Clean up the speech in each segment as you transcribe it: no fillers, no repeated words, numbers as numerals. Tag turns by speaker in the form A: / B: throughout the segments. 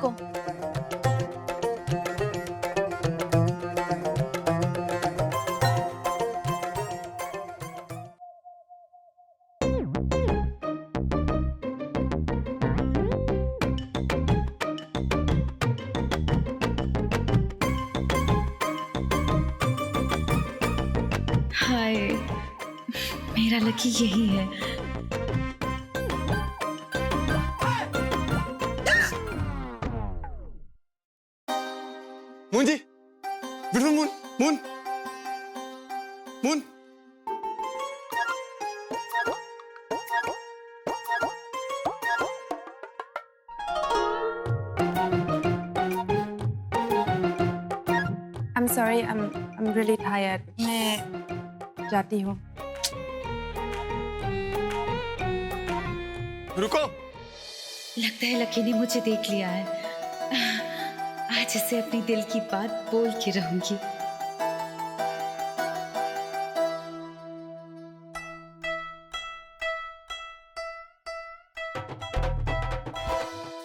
A: रुको। हाय, मेरा लकी यही है।
B: Moon ji, beautiful moon, moon, moon.
C: I'm sorry, I'm really tired. मैं जाती हूँ।
B: रुको।
A: लगता है लकी ने मुझे देख लिया है। आज इससे अपनी दिल की बात बोल के रहूंगी।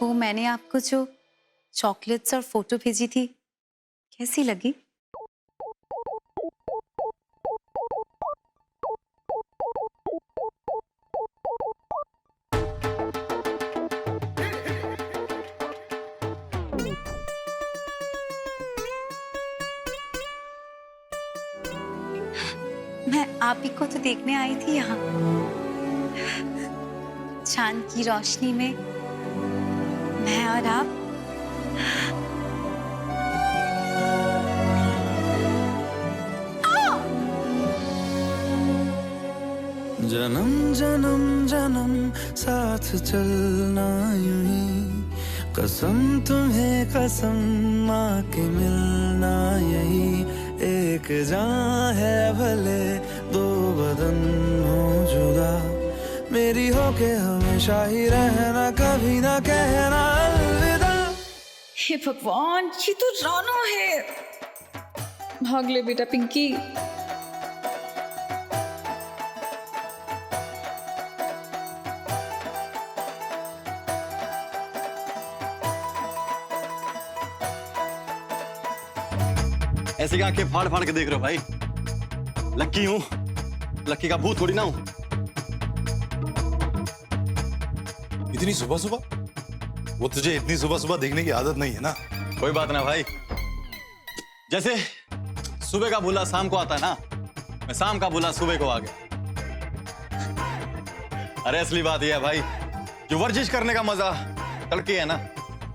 A: वो मैंने आपको जो चॉकलेट्स और फोटो भेजी थी, कैसी लगी? मैं आप ही को तो देखने आई थी यहाँ, चांद की रोशनी में मैं और आप।
D: जन्म जन्म जन्म साथ चलना यूं ही, कसम तुम्हें कसम माँ के मिलना यही, एक जान है भले दो बदन हो जुदा, मेरी हो के हमेशा ही रहना, कभी ना कहना अलविदा।
A: हे भगवान, ये तो रानो है। भाग ले बेटा पिंकी।
B: ऐसे आंखें फाड़ फाड़ के देख रहे हो भाई? लक्की हूं, लक्की का भूत थोड़ी ना हूं।
E: इतनी सुबह सुबह? वो तुझे इतनी सुबह सुबह देखने की आदत नहीं है ना।
B: कोई बात ना भाई, जैसे सुबह का बुला शाम को आता है ना, मैं शाम का बुला सुबह को आ गया। अरे असली बात यह है भाई, जो वर्जिश करने का मजा तड़के है ना,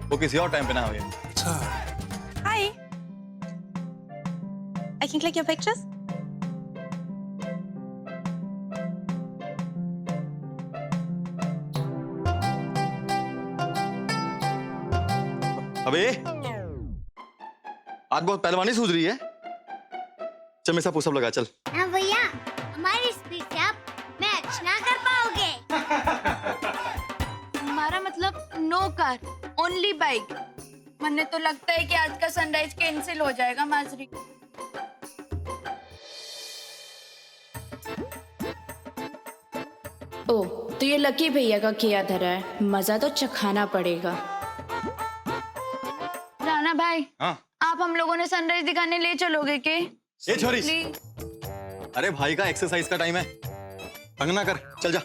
B: वो किसी और टाइम पे ना हो।
E: अच्छा,
C: Hi. I can click your pictures.
B: अबे आज बहुत पहलवानी सूझ रही है। चल मेरे साथ पुशअप लगा चल।
F: हाँ भैया, हमारी स्पीड से आप मैच ना कर पाओगे।
G: हमारा मतलब नो कार, ओनली बाइक। मुझे तो लगता है कि आज का सनराइज कैंसिल हो जाएगा माजरी।
H: ओह, तो ये लकी भैया का किया धरा है, मजा तो चखाना पड़ेगा।
G: राणा भाई,
B: हाँ
G: आप हम लोगों ने सनराइज दिखाने ले चलोगे के?
B: ये छोरी,
G: प्लीज।
B: अरे भाई का एक्सरसाइज का टाइम है, तंग ना कर, चल जा।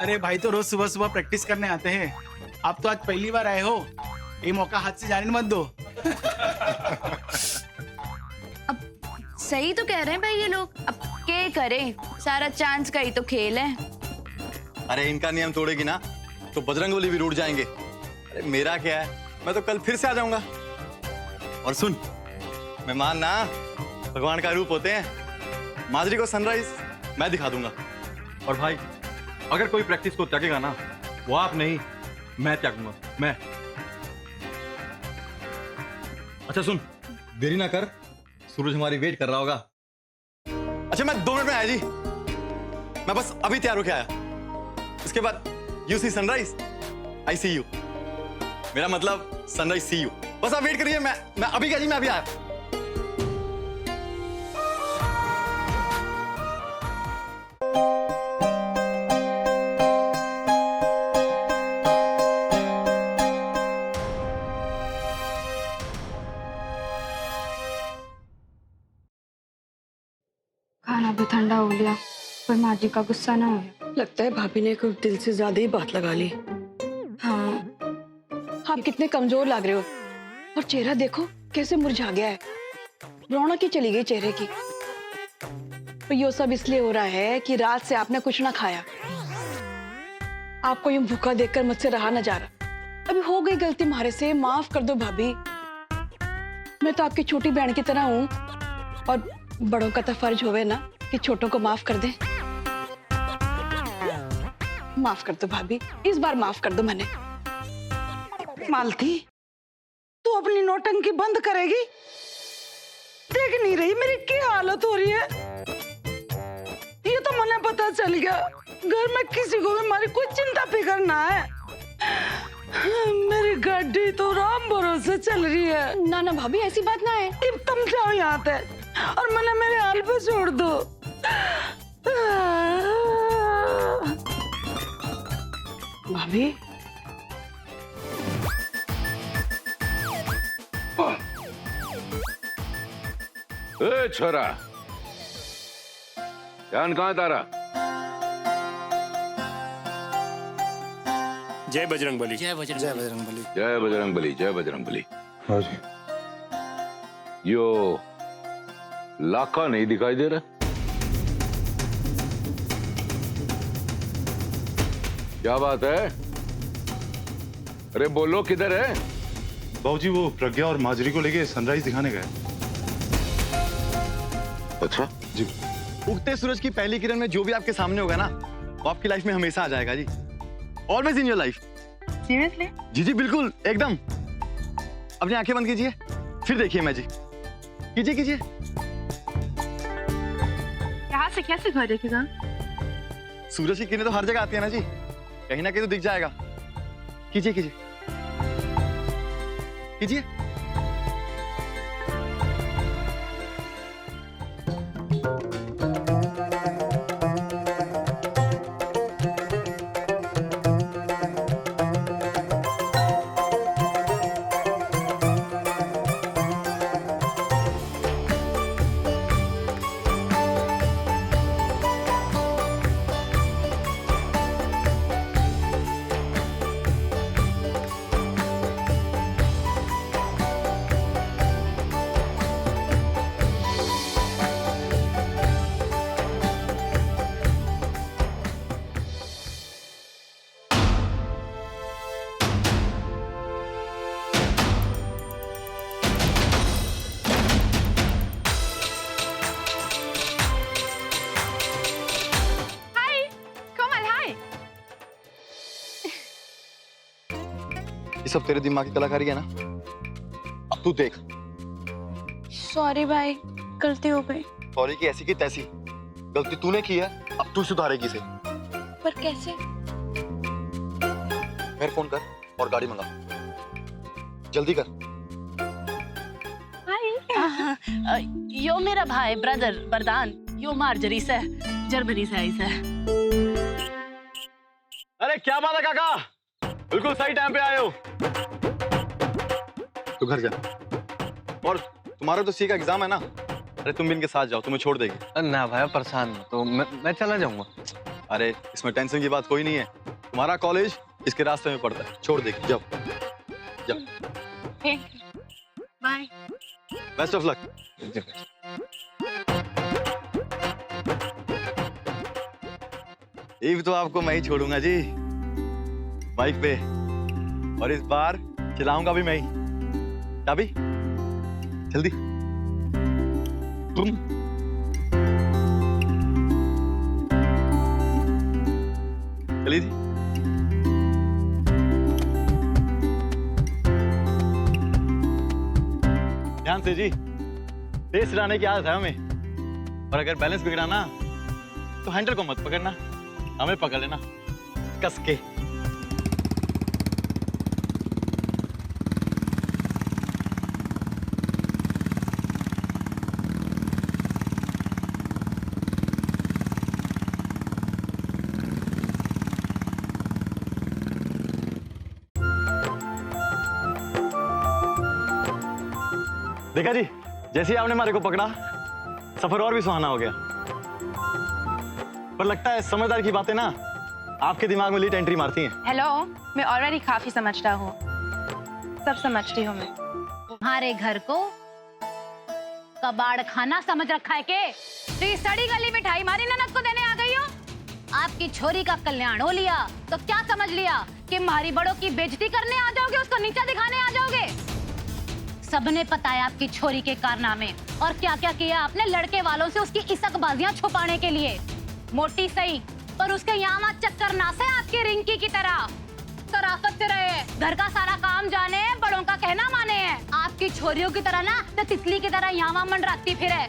I: अरे भाई तो रोज सुबह सुबह प्रैक्टिस करने आते हैं, आप तो आज पहली बार आए हो, ये मौका हाथ से जाने मत दो।
G: अब सही तो कह रहे हैं भाई ये लोग, अब क्या करें, सारा चांस का ही तो खेल है।
B: अरे इनका नियम तोड़ेगी ना तो बजरंगबली भी रूठ जाएंगे। अरे मेरा क्या है, मैं तो कल फिर से आ जाऊंगा। और सुन, मेहमान ना भगवान का रूप होते हैं। माजरी को सनराइज मैं दिखा दूंगा। और भाई अगर कोई प्रैक्टिस को त्यागेगा ना, वो आप नहीं, मैं त्यागूंगा, मैं। अच्छा सुन, देरी ना कर, सूरज हमारी वेट कर रहा होगा। अच्छा मैं 2 मिनट में आया जी, मैं बस अभी तैयार होके आया। इसके बाद you see sunrise, I see you. मेरा मतलब सनराइज सी यू। बस आप वेट करिए, मैं अभी क्या जी, मैं अभी आया।
C: तो ठंडा हो लिया, पर माँ जी का गुस्सा ना हो।
J: लगता है भाभी ने कुछ दिल से ज्यादा ही बात लगा ली।
C: हाँ,
J: आप कितने कमजोर लग रहे हो, और चेहरा देखो कैसे मुरझा गया है। रौनक ही चली गई चेहरे की। तो ये सब इसलिए हो रहा है कि रात से आपने कुछ ना खाया। आपको यूं भूखा देखकर मुझसे रहा न जा रहा। अभी हो गई गलती हमारे से, माफ कर दो भाभी। मैं तो आपकी छोटी बहन की तरह हूँ, और बड़ों का तो फर्ज होवे ना कि छोटों को माफ कर दे। माफ कर दो भाभी, इस बार माफ कर दो मैंने।
K: मालती, तू अपनी नौटंकी बंद करेगी? देख नहीं रही मेरी क्या हालत हो रही है? ये तो मुझे पता चल गया, घर में किसी को भी हमारी कोई चिंता फिकर ना है। मेरी गाड़ी तो राम भरोसे चल रही है।
J: ना ना भाभी, ऐसी बात ना है।
K: अब तुम जाओ यहाँ से और मैंने मेरे हाल पे छोड़ दो।
J: भाभी,
L: ए छोरा, ध्यान कहाँ तारा?
M: जय बजरंग बली।
E: जय बजरंग बली।
L: जय बजरंग बली, जय बजरंग बली।
E: हाँ जी।
L: यो लाका नहीं दिखाई दे रहा। क्या बात है? अरे बोलो, किधर है?
E: बाबूजी वो प्रज्ञा और माजरी को लेके सनराइज दिखाने गए।
L: अच्छा
E: जी।
B: उगते सूरज की पहली किरण में जो भी आपके सामने होगा ना, वो आपकी लाइफ में हमेशा आ जाएगा जी। Always in your life.
C: Seriously?
B: जी जी बिल्कुल, एकदम। अपनी आंखें बंद कीजिए, फिर देखिए मैजिक। कीजिए कीजिए।
C: यहाँ से कैसे घर देखेगा?
B: सूरज की किरणें तो हर जगह आती है ना जी, कहीं ना कहीं तो दिख जाएगा। कीजिए कीजिए कीजिए। ये सब तेरे दिमाग की कलाकारी है ना। अब तू देख।
C: सॉरी भाई, गलती हो गई।
B: सॉरी की ऐसी की तैसी, गलती तूने की है, अब तू सुधारेगी इसे।
C: पर कैसे?
B: फिर फोन कर और गाड़ी मंगा, जल्दी कर।
J: यो मेरा भाई ब्रदर वरदान, यो मार्जरी से जर्मनी से आई से।
B: अरे क्या बात है काका, बिल्कुल सही टाइम पे आए हो। तू घर जा, और तुम्हारा तो सी का एग्जाम है ना। अरे तुम भी इनके साथ जाओ, तुम्हें छोड़ देगी
N: ना भाई, परेशान मत तो मैं चला जाऊंगा।
B: अरे इसमें टेंशन की बात कोई नहीं है, तुम्हारा कॉलेज इसके रास्ते में पड़ता है, छोड़ देगी। जाओ जाओ,
C: बाय,
B: बेस्ट ऑफ लक। ये तो आपको मैं ही छोड़ूंगा जी, बाइक पे, और इस बार चलाऊंगा भी मैं ही। चाबी जल्दी। तुम चलिए जी। ध्यान से जी, तेज चलाने की आदत है हमें, और अगर बैलेंस बिगड़ा ना तो हैंडल को मत पकड़ना, हमें पकड़ लेना कस के। देखा जी, जैसे ही आपने हमारे को पकड़ा, सफर और भी सुहाना हो गया। पर लगता है समझदार की बातें ना आपके दिमाग में लेट एंट्री मारती हैं।
C: हेलो, मैं ऑलरेडी काफी समझता हूँ, सब समझती हूँ मैं।
F: तुम्हारे घर को कबाड़ खाना समझ रखा है के?
C: तो ये सड़ी गली मिठाई मारी ननद को देने आ गई हो?
F: आपकी छोरी का कल्याण हो लिया तो क्या समझ लिया कि मारी बड़ों की बेइज्जती करने आ जाओगे, उसको नीचा दिखाने आ जाओगे? सबने पता है आपकी छोरी के कारनामे और क्या क्या किया आपने लड़के वालों से उसकी इसकबाजियां छुपाने के लिए। मोटी सही पर उसके यहाँ चक्कर ना से आपकी रिंकी की तरह शराफत से रहे, घर का सारा काम जाने, बड़ों का कहना माने है। आपकी छोरियों की तरह ना तो तितली की तरह यहाँ मंडराती फिरे।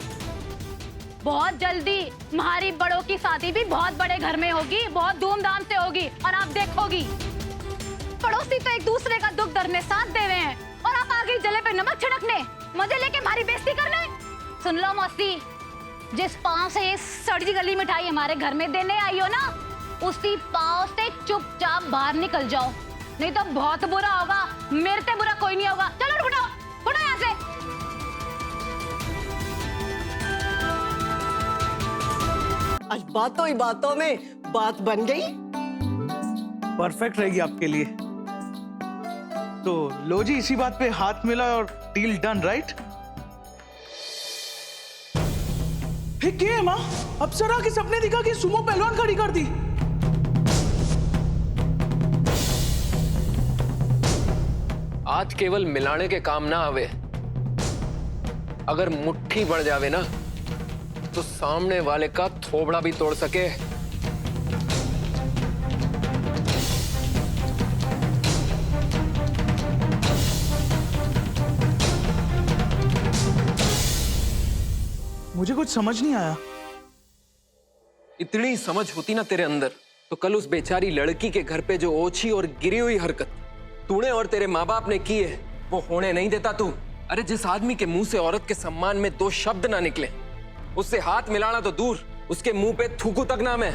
F: बहुत जल्दी हमारी बड़ों की शादी भी बहुत बड़े घर में होगी, बहुत धूमधाम से होगी और आप देखोगी। पड़ोसी तो एक दूसरे का दुख दर्द में साथ दे रहे हैं और आप आगे जले पे नमक छिड़कने, मजे लेके हमारी बेइज्जती करने। सुन लो मौसी, जिस पाँव से ये सड़ी गली मिठाई हमारे घर में देने आई हो ना, उसी पाँव से चुपचाप बाहर निकल जाओ, नहीं तो बहुत बुरा होगा। मेरे से बुरा कोई नहीं होगा। चलो उठो, उठो यहाँ से।
M: आज बातों ही बातों में बात बन गई।
I: परफेक्ट रहेगी आपके लिए। तो लो जी, इसी बात पे हाथ मिला और डील डन, राइट? क्या है माँ? अप्सरा के सपने दिखा के सुमो पहलवान खड़ी कर दी।
O: आज केवल मिलाने के काम ना आवे, अगर मुट्ठी बढ़ जावे ना तो सामने वाले का थोबड़ा भी तोड़ सके।
I: मुझे कुछ समझ नहीं आया।
O: इतनी समझ होती ना तेरे अंदर तो कल उस बेचारी लड़की के घर पे जो ओछी और गिरी हुई हरकत तूने और तेरे माँ बाप ने की है वो होने नहीं देता तू। अरे जिस आदमी के मुंह से औरत के सम्मान में दो शब्द ना निकले, उससे हाथ मिलाना तो दूर, उसके मुंह पे थूकू तक ना मैं।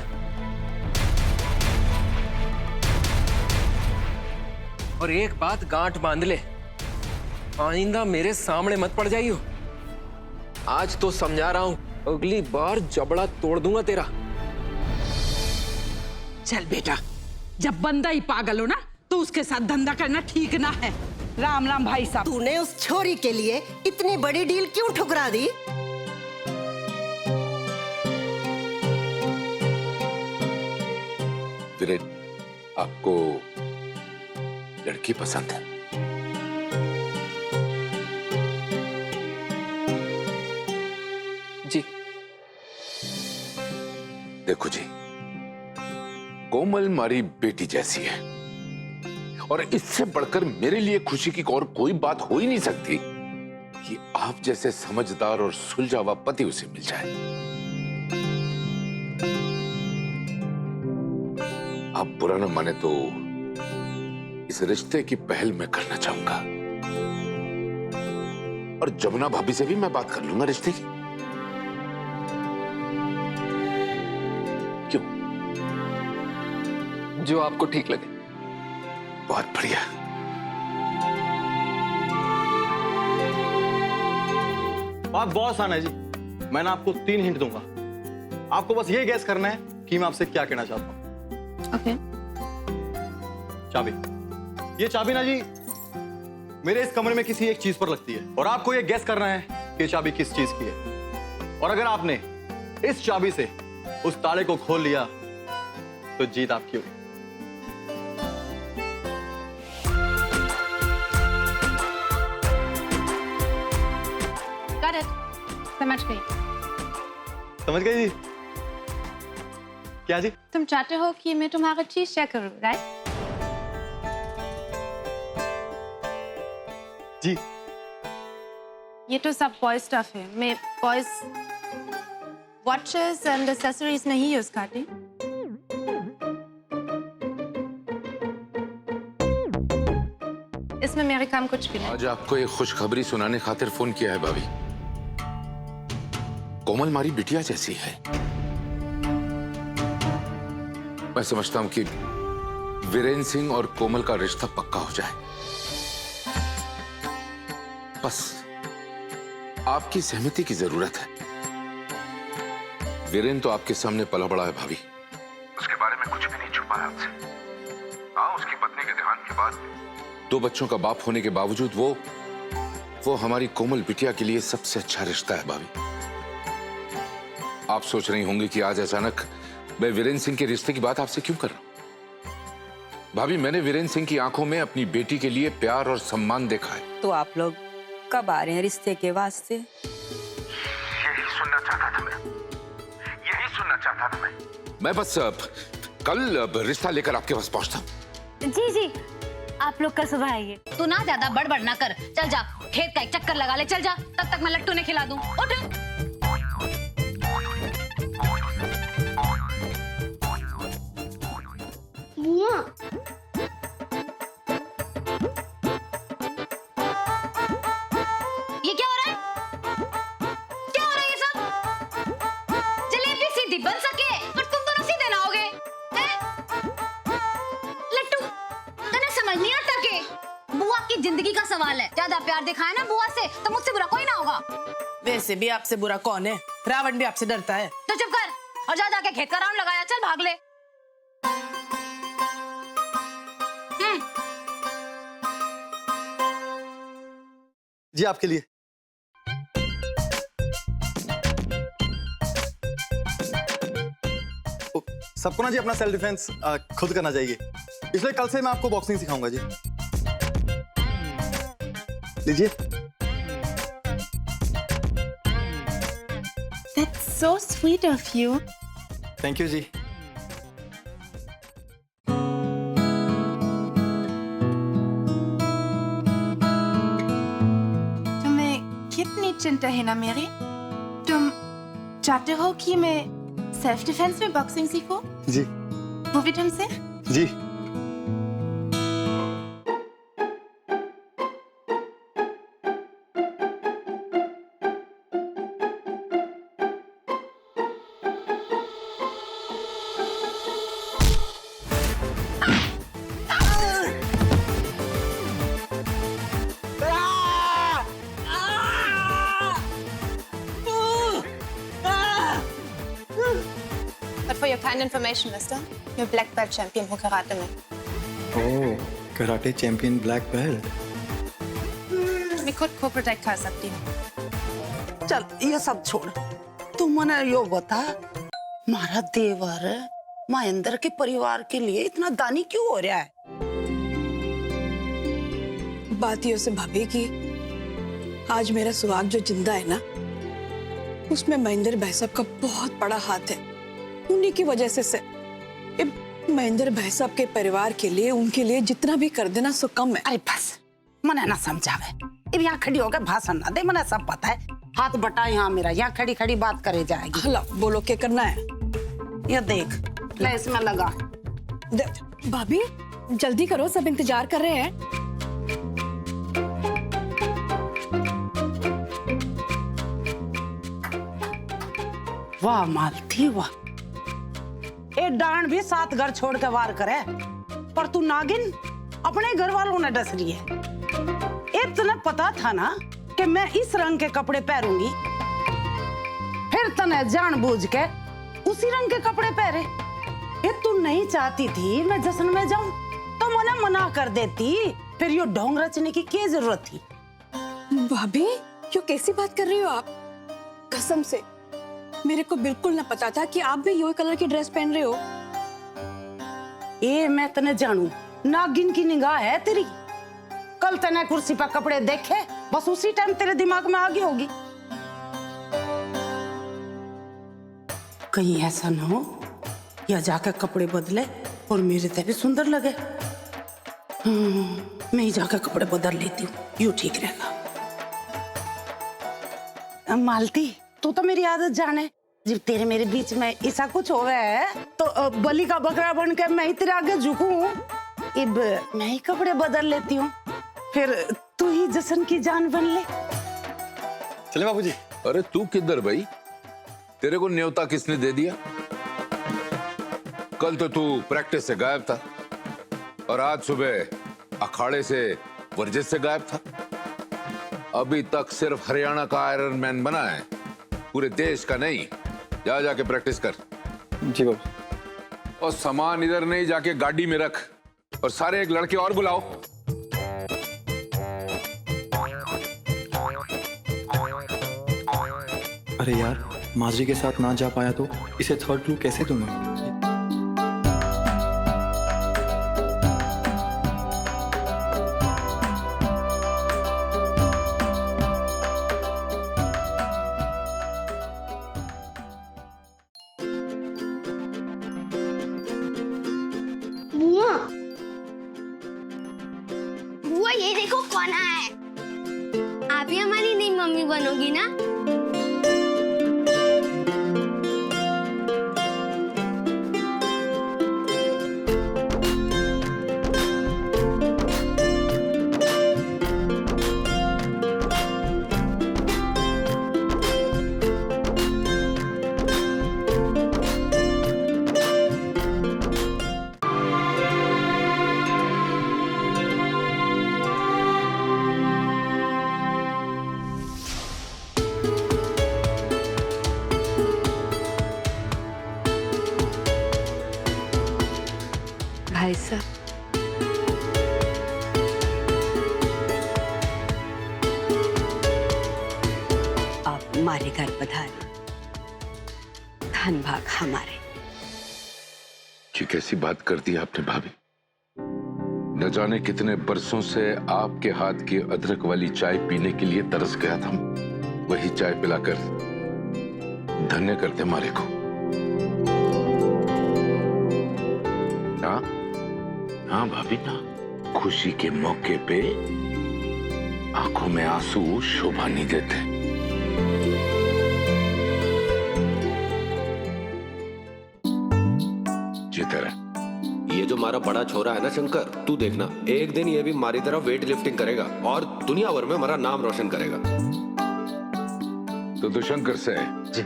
O: और एक बात गांठ बांध ले, आइंदा मेरे सामने मत पड़ जाइयो। आज तो समझा रहा हूं, अगली बार जबड़ा तोड़ दूंगा तेरा।
K: चल बेटा, जब बंदा ही पागल हो ना तो उसके साथ धंधा करना ठीक ना है। राम राम भाई साहब।
M: तूने उस छोरी के लिए इतनी बड़ी डील क्यों ठुकरा दी?
L: वीरेन, आपको लड़की पसंद है?
O: जी।
L: देखो जी, कोमल मारी बेटी जैसी है और इससे बढ़कर मेरे लिए खुशी की और कोई बात हो ही नहीं सकती कि आप जैसे समझदार और सुलझा हुआ पति उसे मिल जाए। आप बुरा न माने तो इस रिश्ते की पहल मैं करना चाहूंगा और जमुना भाभी से भी मैं बात कर लूंगा रिश्ते की। क्यों?
O: जो आपको ठीक लगे।
L: बहुत बढ़िया।
B: बात बहुत आसान है जी, मैं ना आपको 3 हिंट दूंगा, आपको बस ये गैस करना है कि मैं आपसे क्या कहना चाहता हूं।
C: ओके।
B: चाबी, ये चाबी ना जी मेरे इस कमरे में किसी एक चीज पर लगती है और आपको ये गैस करना है कि ये चाबी किस चीज की है। और अगर आपने इस चाबी से उस ताले को खोल लिया तो जीत आपकी हुई।
C: समझ गई।
B: समझ गई जी? क्या जी?
C: तुम चाहते हो कि मैं तुम्हारा चीज चेक करूं, राइट?
B: जी।
C: ये तो सब बॉय स्टफ है। मैं बॉयज वॉचेस एंड एक्सेसरीज नहीं यूज करती। इसमें मेरे काम कुछ भी नहीं।
L: आज आपको एक खुशखबरी सुनाने खातिर फोन किया है भाभी। कोमल मारी बिटिया जैसी है। मैं समझता हूं कि वीरेन सिंह और कोमल का रिश्ता पक्का हो जाए। बस आपकी सहमति की जरूरत है। वीरेन तो आपके सामने पला बड़ा है भाभी।
P: उसके बारे में कुछ भी नहीं छुपा है आपसे। हाँ, उसकी पत्नी के देहांत के बाद
L: 2 बच्चों का बाप होने के बावजूद वो हमारी कोमल बिटिया के लिए सबसे अच्छा रिश्ता है भाभी। आप सोच रही होंगी कि आज अचानक मैं वीरेन सिंह के रिश्ते की बात आपसे क्यों कर रहा हूं। भाभी, मैंने वीरेन सिंह की आंखों में अपनी बेटी के लिए प्यार और सम्मान देखा है।
K: तो आप लोग कब आ रहे हैं रिश्ते के वास्ते?
P: यही सुनना चाहता था मैं।
L: मैं बस कल रिश्ता लेकर आपके पास पहुंचता हूं।
F: जी आप लोग कल सुबह आइए। तू ना ज्यादा बड़बड़ ना कर, चल जा खेत का एक चक्कर लगा ले, चल जा, तब तक मैं लट्टू ने खिला दूं। उठ।
Q: बुआ,
F: ये क्या हो रहा है? क्या हो रहा है ये सब? जलेबी सीधी बन सके और तुम दोनों सीधे ना होगे, हैं? लट्टू, तने समझ नहीं आता के बुआ की जिंदगी का सवाल है। ज्यादा प्यार दिखाए ना बुआ से तो मुझसे बुरा कोई ना होगा।
K: वैसे भी आपसे बुरा कौन है? रावण भी आपसे डरता है।
F: तो चुप कर और जा जाके खेत का राउंड लगाया, चल भाग ले।
B: जी आपके लिए। सबको ना जी अपना सेल्फ डिफेंस खुद करना चाहिए, इसलिए कल से मैं आपको बॉक्सिंग सिखाऊंगा जी। लीजिए।
C: That's so sweet of you.
B: Thank you जी।
C: तुम्हें कितनी चिंता है ना मेरी? तुम चाहते हो कि मैं सेल्फ डिफेंस में बॉक्सिंग सीखूं?
B: जी।
C: वो भी तुमसे?
B: जी।
C: But for your kind information, mister, you're black belt champion हो कराटे में।
B: ओह, कराटे चैंपियन ब्लैक बेल्ट।
C: मैं खुद को प्रोटेक्ट कर सकती हूँ।
K: चल ये सब छोड़, तू मने यो बता, मारा देवर महेंद्र के परिवार के लिए इतना दानी क्यों हो रहा है?
J: बात ये से भाभी की आज मेरा सुहाग जो जिंदा है ना, उसमें महेंद्र भाई साहब का बहुत बड़ा हाथ है। उन्हीं की वजह से महेंद्र भाई साहब के परिवार के लिए, उनके लिए जितना भी कर देना सो कम है।
K: अरे बस मने ना समझावे, अब यहाँ खड़ी होकर भाषण ना दे, मने सब पता है। हाथ बटा यहाँ मेरा, यहाँ खड़ी खड़ी बात करे जाएगी।
J: हला बोलो क्या करना है?
K: ये देख ले, इसमें लगा।
J: भाभी जल्दी करो, सब इंतजार कर रहे हैं।
K: वाह मालती वाह, एक डांड भी 7 घर छोड़ के वार करे, पर तू नागिन अपने घर वालों ने डस रही है। एक तने पता था ना कि मैं इस रंग के कपड़े पहनूंगी, फिर तने जानबूझ के उसी रंग के कपड़े पहने। ये तू नहीं चाहती थी मैं जश्न में जाऊं तो मने मना कर देती, फिर यो ढोंग रचने की क्या जरूरत थी?
J: भाभी क्यों कैसी बात कर रही हो आप? कसम से मेरे को बिल्कुल ना पता था कि आप भी यो कलर की ड्रेस पहन रहे हो।
K: ये मैं तने जानू, नागिन की निगाह है तेरी। कल तने कुर्सी पर कपड़े देखे, बस उसी टाइम तेरे दिमाग में आ गई होगी। कहीं ऐसा ना हो या जाकर कपड़े बदले और मेरे ते भी सुंदर लगे। मैं ही जाकर कपड़े बदल लेती हूँ, यूं ठीक रहेगा। मालती तू तो मेरी आदत जाने, जब तेरे मेरे बीच में ऐसा कुछ हो गया है तो बलि का बकरा बन के मैं ही तेरे आगे झुकूं। अब मैं ही कपड़े बदल लेती हूँ, फिर तू ही जश्न की जान बन ले।
B: चले बाबूजी।
L: अरे तू किधर भाई? तेरे को न्योता किसने दे दिया? कल तो तू प्रैक्टिस से गायब था और आज सुबह अखाड़े से वर्जिश से गायब था। अभी तक सिर्फ हरियाणा का आयरन मैन बना है, पूरे देश का नहीं। जा जाके प्रैक्टिस कर।
N: जी बाबू।
L: और सामान इधर नहीं, जाके गाड़ी में रख। और सारे एक लड़के और बुलाओ।
Q: अरे यार, माजी के साथ ना जा पाया तो इसे थर्ड क्लू कैसे दूंगा?
R: बुआ, बुआ ये देखो कौन आया है। आप ही हमारी नई मम्मी बनोगी ना?
J: भाई साहब,
M: आप हमारे घर पधारे, धन भाग हमारे।
L: ये कैसी बात कर दी आपने भाभी? न जाने कितने बरसों से आपके हाथ की अदरक वाली चाय पीने के लिए तरस गया था। वही चाय पिलाकर धन्य करते हमारे को। हाँ हाँ भाभी ना, खुशी के मौके पे आंखों में आंसू शोभा नहीं देते।
S: ये जो हमारा बड़ा छोरा है ना शंकर, तू देखना एक दिन ये भी हमारी तरह वेट लिफ्टिंग करेगा और दुनिया भर में हमारा नाम रोशन करेगा।
L: तो शंकर से जी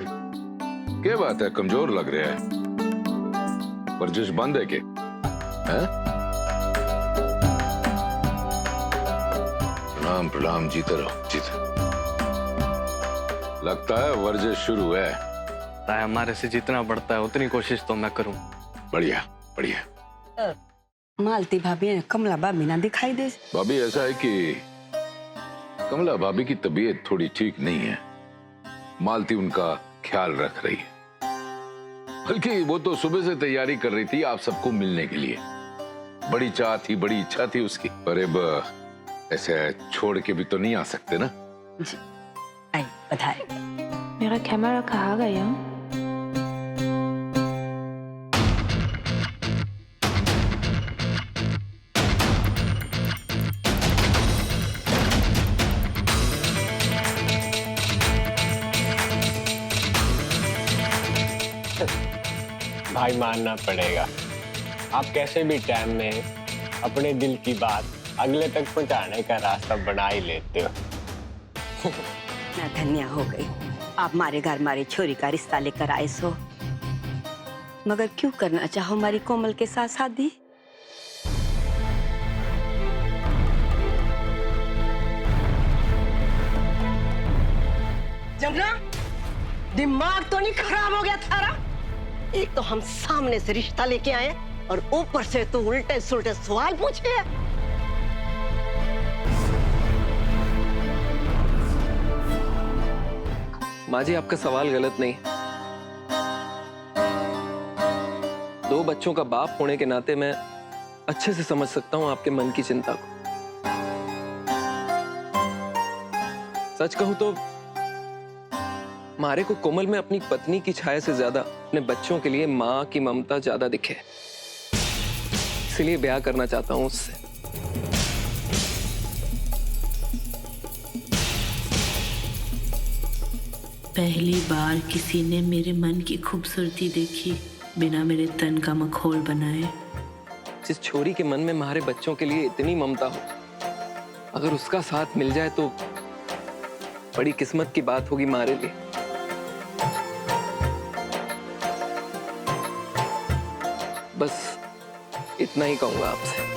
L: क्या बात है, कमजोर लग रहा है। वर्जिश बंद है के? प्रणाम प्रणाम, जीते रहो जीते। लगता है वर्जिश शुरू है।
N: हमारे से जितना बढ़ता है उतनी कोशिश तो मैं करूं।
L: बढ़िया बढ़िया।
M: मालती भाभी ने कमला भाभी ना दिखाई दे।
L: भाभी ऐसा है कि कमला भाभी की तबीयत थोड़ी ठीक नहीं है। मालती उनका ख्याल रख रही है। बल्कि वो तो सुबह से तैयारी कर रही थी आप सबको मिलने के लिए। बड़ी चाह थी, बड़ी इच्छा थी उसकी। पर अब ऐसे छोड़ के भी तो नहीं आ सकते ना।
M: जी आई बधाई।
H: मेरा कैमरा कहाँ गया?
T: भाई मानना पड़ेगा, आप कैसे भी टाइम में अपने दिल की बात अगले तक पहुंचाने का रास्ता बना ही लेते हो।
M: मैं धन्य हो गई, आप हमारे घर हमारी छोरी का रिश्ता लेकर आए सो। मगर क्यों करना चाहो हमारी कोमल के साथ शादी?
U: जमुना, दिमाग तो नहीं खराब हो गया थारा? एक तो हम सामने से रिश्ता लेके आए और ऊपर से तू उल्टे सुल्टे सवाल पूछे।
O: माँ जी, आपका सवाल गलत नहीं। दो बच्चों का बाप होने के नाते मैं अच्छे से समझ सकता हूँ आपके मन की चिंता को। सच कहूं तो मारे को कोमल में अपनी पत्नी की छाया से ज्यादा अपने बच्चों के लिए माँ की ममता ज्यादा दिखे, इसलिए ब्याह करना चाहता हूं उससे।
V: पहली बार किसी ने मेरे मन की खूबसूरती देखी बिना मेरे तन का मखौल बनाए।
O: जिस छोरी के मन में हमारे बच्चों के लिए इतनी ममता हो, अगर उसका साथ मिल जाए तो बड़ी किस्मत की बात होगी हमारे लिए। बस इतना ही कहूंगा आपसे।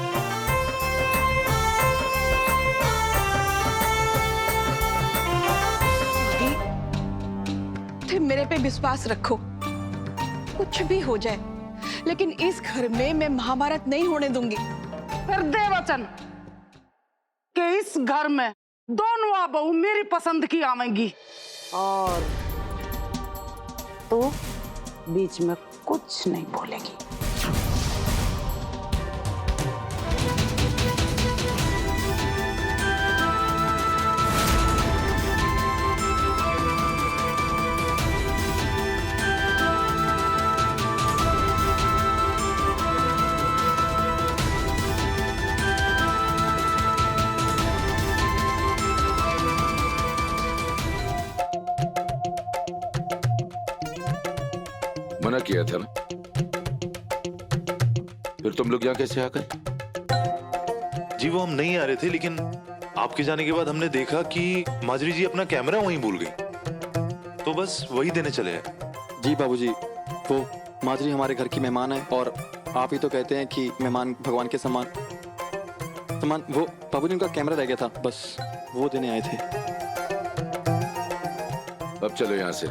J: चाहे मेरे पे विश्वास रखो, कुछ भी हो जाए, लेकिन इस घर में मैं महाभारत नहीं होने दूंगी।
K: फिर दे वचन कि इस घर में दोनों बहू मेरी पसंद की आवेंगी और तो बीच में कुछ नहीं बोलेगी।
L: मना किया था ना, फिर तुम लोग यहाँ कैसे आ गए?
E: जी वो हम नहीं आ रहे थे, लेकिन आपके जाने के बाद हमने देखा कि माजरी जी अपना कैमरा वहीं भूल गई, तो बस वही देने चले आए।
Q: जी बाबूजी, वो माजरी हमारे घर की मेहमान है और आप ही तो कहते हैं कि मेहमान भगवान के समान। वो बाबूजी उनका कैमरा रह गया था, बस वो देने आए थे।
L: अब चलो यहाँ से,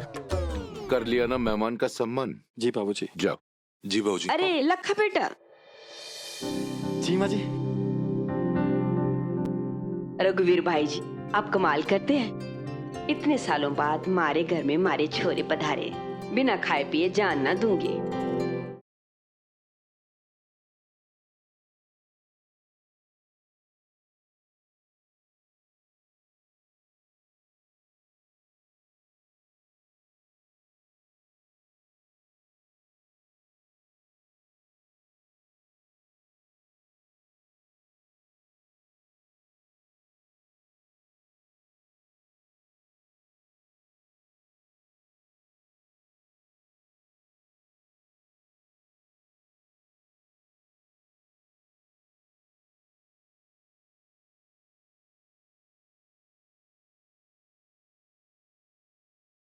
L: कर लिया ना मेहमान का सम्मान।
Q: जी बाबूजी।
L: जाओ।
E: जी बाबूजी।
M: अरे लखा बेटा।
Q: जी माँ जी।
M: रघुवीर भाई जी, आप कमाल करते हैं। इतने सालों बाद मारे घर में मारे छोरे पधारे, बिना खाए पिए जान ना दूंगी।